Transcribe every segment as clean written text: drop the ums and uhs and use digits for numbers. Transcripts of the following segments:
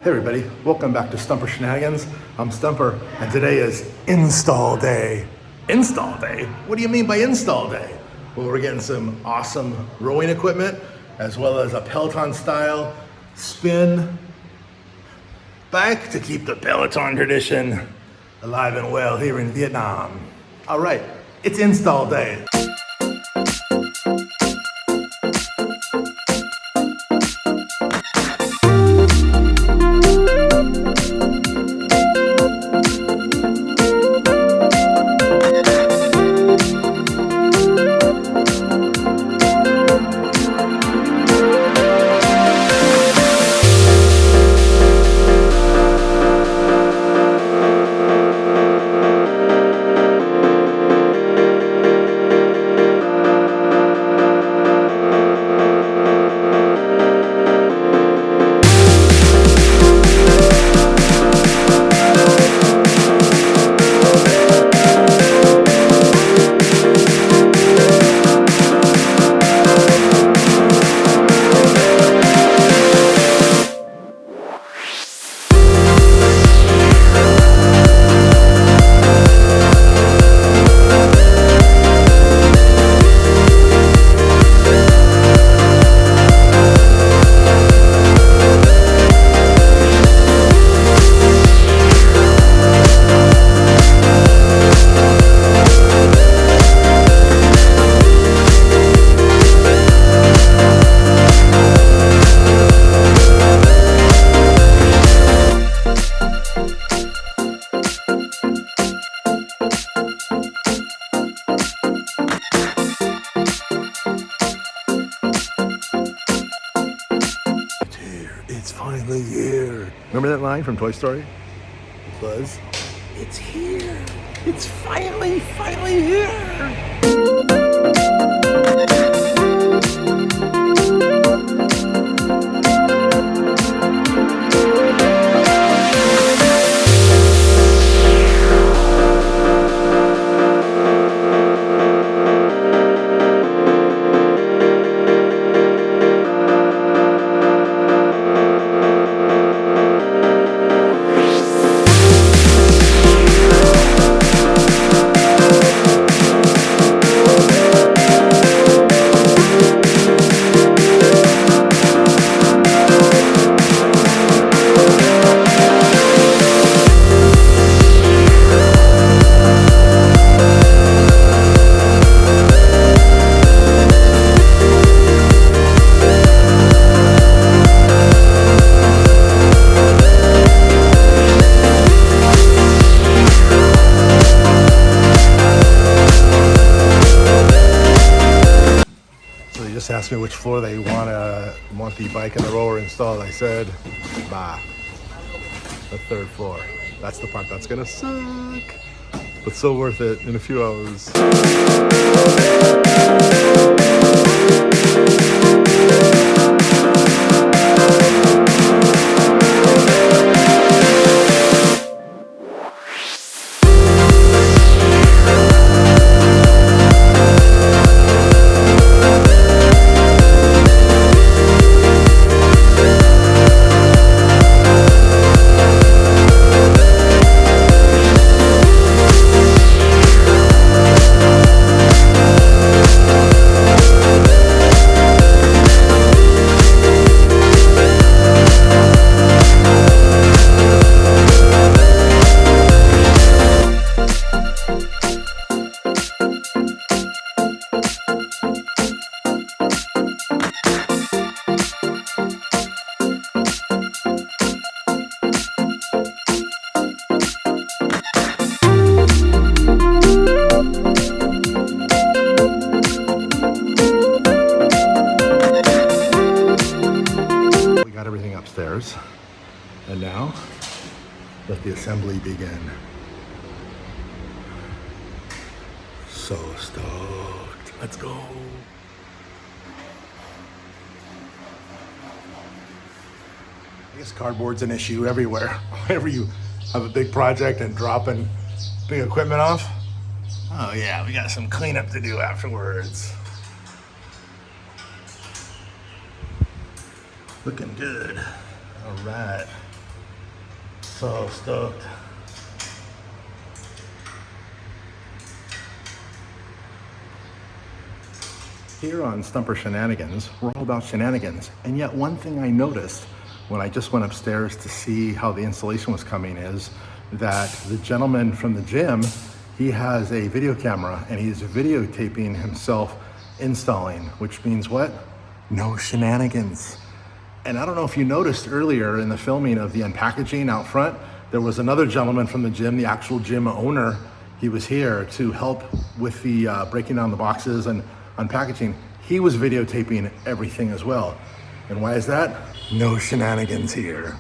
Hey everybody, welcome back to Stumper Shenanigans. I'm Stumper, and today is install day. Install day? What do you mean by install day? Well, we're getting some awesome rowing equipment, as well as a Peloton style spin bike to keep the Peloton tradition alive and well here in Vietnam. All right, it's install day. It's finally here. Remember that line from Toy Story? Buzz? It's here. It's finally here. They just asked me which floor they want the bike and the rower installed. I said, the third floor. That's the part that's gonna suck, but so worth it in a few hours. Everything upstairs, and now let the assembly begin. So stoked. Let's go. I guess cardboard's an issue everywhere. Whenever you have a big project and dropping big equipment off, oh yeah, we got some cleanup to do afterwards. Looking good. All right. So stoked. Here on Stumper Shenanigans, we're all about shenanigans. And yet one thing I noticed when I just went upstairs to see how the installation was coming is that the gentleman from the gym, he has a video camera and he's videotaping himself installing, which means what? No shenanigans. And I don't know if you noticed earlier in the filming of the unpackaging out front, there was another gentleman from the gym, the actual gym owner. He was here to help with the breaking down the boxes and unpackaging. He was videotaping everything as well. And why is that? No shenanigans here.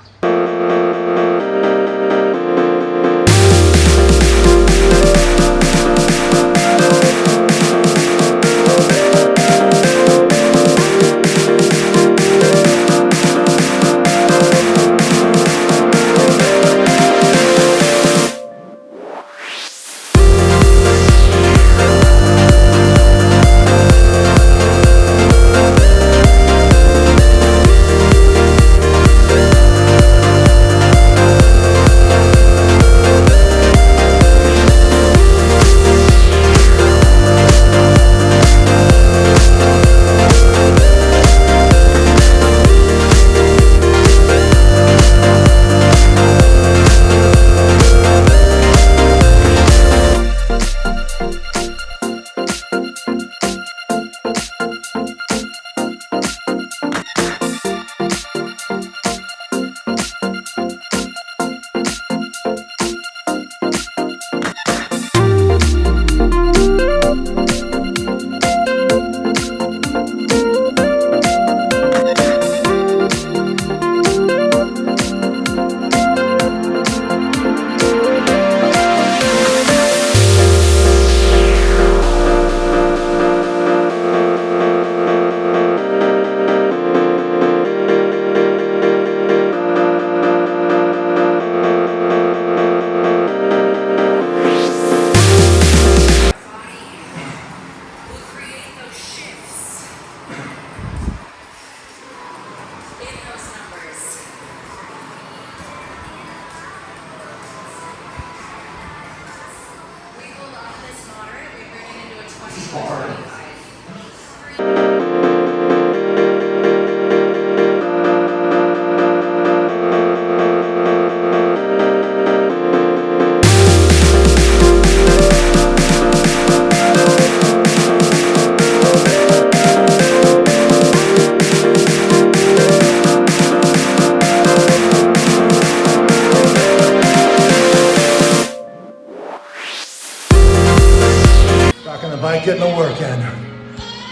Back on the bike, getting the work in.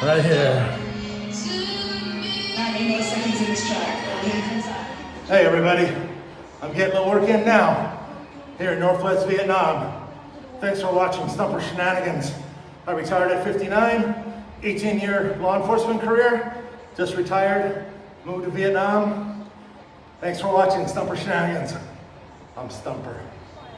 Right here. Hey everybody, I'm getting the work in now, here in Northwest Vietnam. Thanks for watching Stumper Shenanigans. I retired at 59, 18-year law enforcement career, just retired, moved to Vietnam. Thanks for watching Stumper Shenanigans. I'm Stumper.